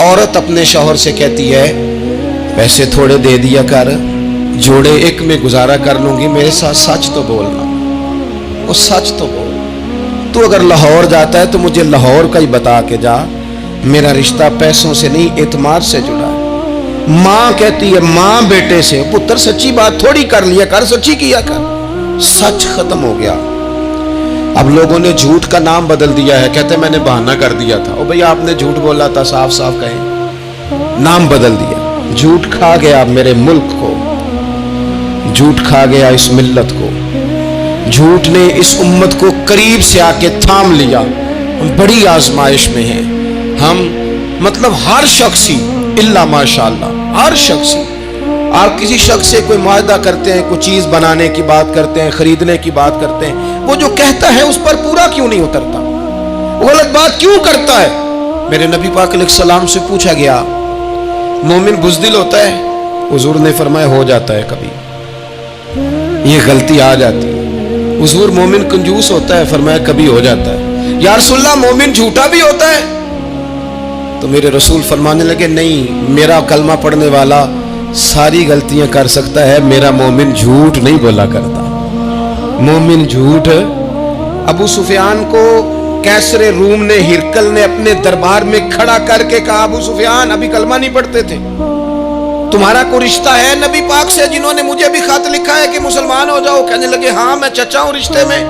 औरत अपने शौहर से कहती है पैसे थोड़े दे दिया कर, जोड़े एक में गुजारा कर लूंगी, मेरे साथ सच तो बोलना। वो सच तो बोल, तू अगर लाहौर जाता है तो मुझे लाहौर का ही बता के जा, मेरा रिश्ता पैसों से नहीं एतमाद से जुड़ा है। माँ कहती है माँ बेटे से, पुत्र सच्ची बात थोड़ी कर लिया कर, सच्ची किया कर। सच खत्म हो गया। अब लोगों ने झूठ का नाम बदल दिया है, कहते मैंने बहाना कर दिया था। ओ भैया आपने झूठ बोला था, साफ साफ कहें, नाम बदल दिया। झूठ खा गया मेरे मुल्क को, झूठ खा गया इस मिल्लत को, झूठ ने इस उम्मत को करीब से आके थाम लिया। हम बड़ी आजमाइश में हैं हम, मतलब हर शख्सी इल्ला माशाअल्लाह, हर शख्सी। आप किसी शख्स से कोई मुआहदा करते हैं, कोई चीज बनाने की बात करते हैं, खरीदने की बात करते हैं, वो जो कहता है उस पर पूरा क्यों नहीं उतरता, वो गलत बात क्यों करता है? मेरे नबी पाक अलैहिस्सलाम से पूछा गया मोमिन बुज़दिल होता है? हुजूर ने फरमाया हो जाता है, कभी ये गलती आ जाती है। हुजूर मोमिन कंजूस होता है? फरमाया कभी हो जाता है। या रसूलल्लाह मोमिन झूठा भी होता है? तो मेरे रसूल फरमाने लगे नहीं, मेरा कलमा पढ़ने वाला सारी गलतियां कर सकता है, मेरा मोमिन झूठ नहीं बोला करता। मोमिन झूठ। अबू सुफियान को कैसरे रूम ने, हिरकल ने अपने दरबार में खड़ा करके कहा, अबू सुफियान अभी कलमा नहीं पढ़ते थे, तुम्हारा कोई रिश्ता है नबी पाक से जिन्होंने मुझे भी खत लिखा है कि मुसलमान हो जाओ? कहने लगे हाँ मैं चचा हूँ रिश्ते में।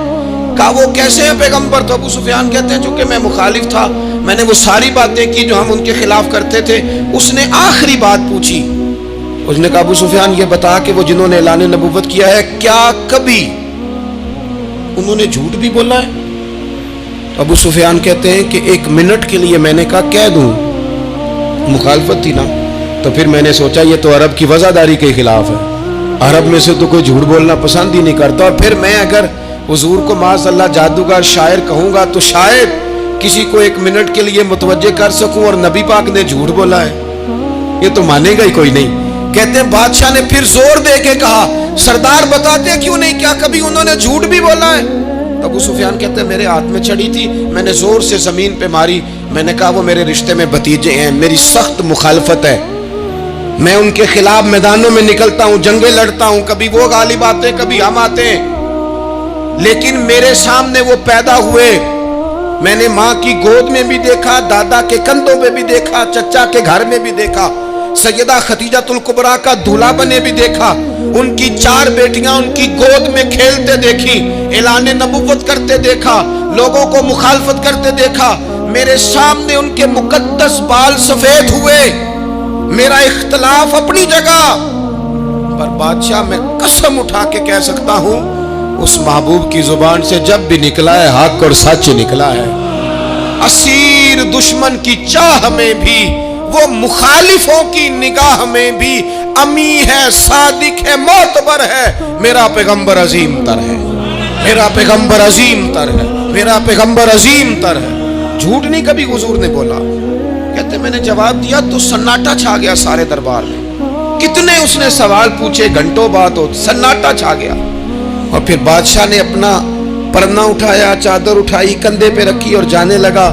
कहा वो कैसे हैं पैगंबर? तो अबू सुफियान कहते हैं चूंकि मैं मुखालिफ था, मैंने वो सारी बातें की जो हम उनके खिलाफ करते थे। उसने आखिरी बात पूछी, उसने कहा अबू सुफियान ये बता कि वो जिन्होंने ऐलान नबुव्वत किया है क्या कभी उन्होंने झूठ भी बोला है? अबू सुफियान कहते हैं कि एक मिनट के लिए मैंने कहा कह दूं, मुखालफत थी ना, तो फिर मैंने सोचा ये तो अरब की वज़ादारी के खिलाफ है, अरब में से तो कोई झूठ बोलना पसंद ही नहीं करता, और फिर मैं अगर हुजूर को माज़अल्लाह जादूगर शायर कहूंगा तो शायद किसी को एक मिनट के लिए मुतवज्जे कर सकूं, और नबी पाक ने झूठ बोला है, ये तो मानेगा ही कोई नहीं। कहते हैं बादशाह ने फिर जोर दे के कहा सरदार बताते क्यों नहीं, क्या कभी उन्होंने झूठ भी बोला है? अबू सुफियान कहते हैं मेरे हाथ में छड़ी थी, मैंने जोर से जमीन पे मारी, मैंने कहा वो मेरे रिश्ते में भतीजे हैं, मेरी सख्त मुखालफत है, मैं उनके खिलाफ मैदानों में निकलता हूं, जंगे लड़ता हूं, कभी वो गालिब आते कभी हम आते हैं, लेकिन मेरे सामने वो पैदा हुए, मैंने माँ की गोद में भी देखा, दादा के कंधों पे भी देखा, चचा के घर में भी देखा, सैयदा खदीजातुल कुबरा का दूल्हा बने भी देखा, उनकी 4 बेटियां उनकी गोद में खेलते देखी, ऐलान नबुव्वत करते देखा, लोगों को मुखालफत करते देखा, मेरे सामने उनके मुकद्दस बाल सफेद हुए, मेरा इख्तलाफ अपनी जगह, पर बादशाह मैं कसम उठा के कह सकता हूं उस महबूब की जुबान से जब भी निकला है हक और सच निकला है। असीर दुश्मन की चाह में भी, वो मुखालिफों की निगाह में भी अमी है, सादिक है, मोतबर है, मेरा पैगंबर अजीम तर है, मेरा पैगंबर अजीम तर है, मेरा पैगंबर अजीम तर है। झूठ नहीं कभी हुजूर ने बोला। कहते मैंने जवाब दिया तो सन्नाटा छा गया सारे दरबार में, कितने उसने सवाल पूछे, घंटों बाद हो सन्नाटा छा गया। और फिर बादशाह ने अपना परना उठाया, चादर उठाई, कंधे पे रखी और जाने लगा,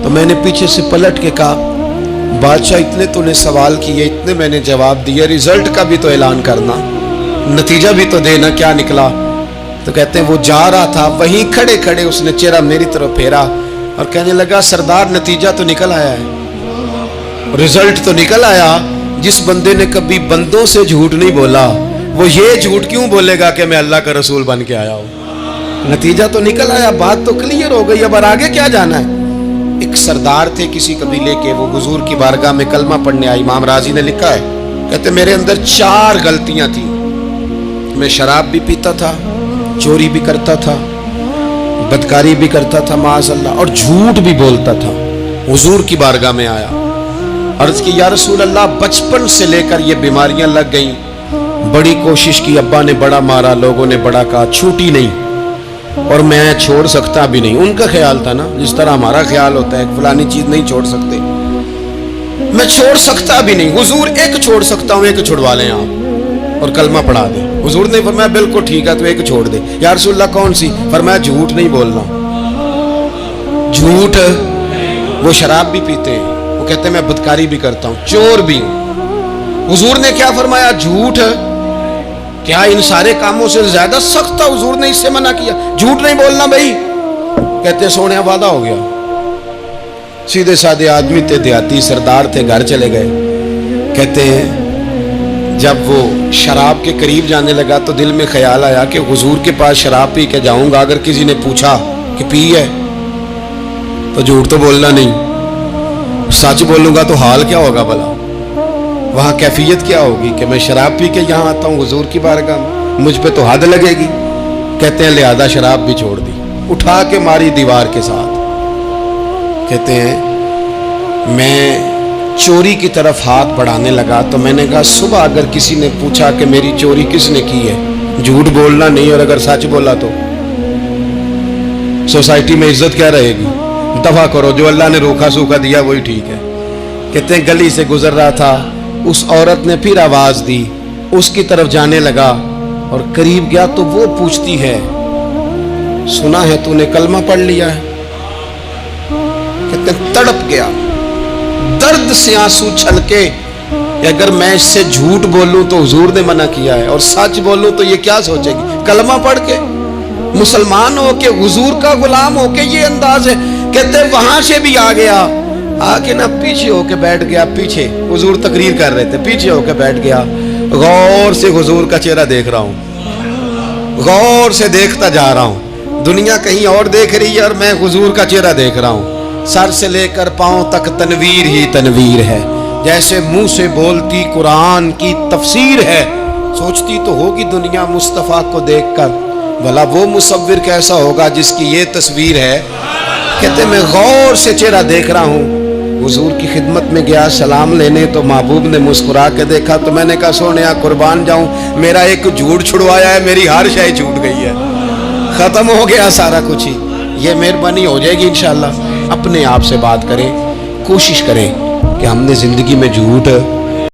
तो मैंने पीछे से पलट के कहा बादशाह इतने तूने सवाल किए, इतने मैंने जवाब दिए, रिजल्ट का भी तो ऐलान करना, नतीजा भी तो देना, क्या निकला? तो कहते हैं वो जा रहा था, वहीं खड़े खड़े उसने चेहरा मेरी तरफ फेरा और कहने लगा सरदार नतीजा तो निकल आया है, रिजल्ट तो निकल आया। जिस बंदे ने कभी बंदों से झूठ नहीं बोला वो ये झूठ क्यों बोलेगा कि मैं अल्लाह का रसूल बन के आया हूं? नतीजा तो निकल आया, बात तो क्लियर हो गई, अब आगे क्या जाना है? एक सरदार थे किसी कबीले के, वो हुजूर की बारगाह में कलमा पढ़ने आए। इमाम राजी ने लिखा है, कहते मेरे अंदर 4 गलतियां थी, मैं शराब भी पीता था, चोरी भी करता था, बदकारी भी करता था माज़अल्लाह, और झूठ भी बोलता था। हुजूर की बारगाह में आया, अर्ज की या रसूल अल्लाह बचपन से लेकर ये बीमारियां लग गई, बड़ी कोशिश की, अब्बा ने बड़ा मारा, लोगों ने बड़ा कहा, छूटी नहीं, और मैं छोड़ सकता भी नहीं। उनका ख्याल था ना जिस तरह हमारा ख्याल होता है फलानी चीज नहीं छोड़ सकते, मैं छोड़ सकता भी नहीं। हुजूर एक छोड़ सकता हूं, एक छुड़वा लें आप और कलमा पढ़ा दे। हुजूर ने फरमाया बिल्कुल ठीक है, तो एक छोड़ दे। या रसूलल्लाह कौन सी? फरमाया झूठ नहीं बोलना। झूठ, वो शराब भी पीते हैं, वो कहते मैं बदकारी भी करता हूँ, चोर भी हूँ। हुजूर ने क्या फरमाया? झूठ क्या इन सारे कामों से ज्यादा सख्त था? हुजूर ने इससे मना किया, झूठ नहीं बोलना भाई। कहते सोने वादा हो गया। सीधे साधे आदमी थे, देहाती सरदार थे, घर चले गए। कहते हैं जब वो शराब के करीब जाने लगा तो दिल में ख्याल आया कि हुजूर के पास शराब पी के जाऊंगा, अगर किसी ने पूछा कि पी है तो झूठ तो बोलना नहीं, सच बोलूंगा तो हाल क्या होगा भला, वहां कैफियत क्या होगी कि मैं शराब पी के यहाँ आता हूँ हुजूर की बारगाह में, मुझ पे तो हद लगेगी। कहते हैं लिहाजा शराब भी छोड़ दी, उठा के मारी दीवार के साथ। कहते हैं मैं चोरी की तरफ हाथ बढ़ाने लगा तो मैंने कहा सुबह अगर किसी ने पूछा कि मेरी चोरी किसने की है, झूठ बोलना नहीं, और अगर सच बोला तो सोसाइटी में इज्जत क्या रहेगी? दफा करो, जो अल्लाह ने रोका सूखा दिया वही ठीक है। कहते हैं गली से गुजर रहा था, उस औरत ने फिर आवाज दी, उसकी तरफ जाने लगा और करीब गया तो वो पूछती है सुना है तूने कलमा पढ़ लिया है? कहते हैं तड़प गया, दर्द से आंसू छलके, अगर मैं इससे झूठ बोलूं तो हुजूर ने मना किया है, और सच बोलूं तो ये क्या सोचेगी? कलमा पढ़ के मुसलमान हो के हुजूर का गुलाम हो के ये अंदाज है। कहते वहां से भी आ गया, आके ना पीछे होके बैठ गया, पीछे हुजूर तकरीर कर रहे थे, पीछे होके बैठ गया। गौर से हुजूर का चेहरा देख रहा हूं, गौर से देखता जा रहा हूं। दुनिया कहीं और देख रही है और मैं हुजूर का चेहरा देख रहा हूं। सर से लेकर पांव तक तनवीर ही तनवीर है, जैसे मुंह से बोलती कुरान की तफसीर है। सोचती तो होगी दुनिया मुस्तफा को देखकर, भला वो मुसव्विर कैसा होगा जिसकी ये तस्वीर है। कहते मैं गौर से चेहरा देख रहा हूँ। हुजूर की खिदमत में गया सलाम लेने तो महबूब ने मुस्कुरा के देखा तो मैंने कहा सोनिया कुर्बान जाऊं, मेरा एक झूठ छुड़वाया है, मेरी हर शय छूट गई है, खत्म हो गया सारा कुछ ही। ये मेहरबानी हो जाएगी इंशाअल्लाह। अपने आप से बात करें, कोशिश करें कि हमने जिंदगी में झूठ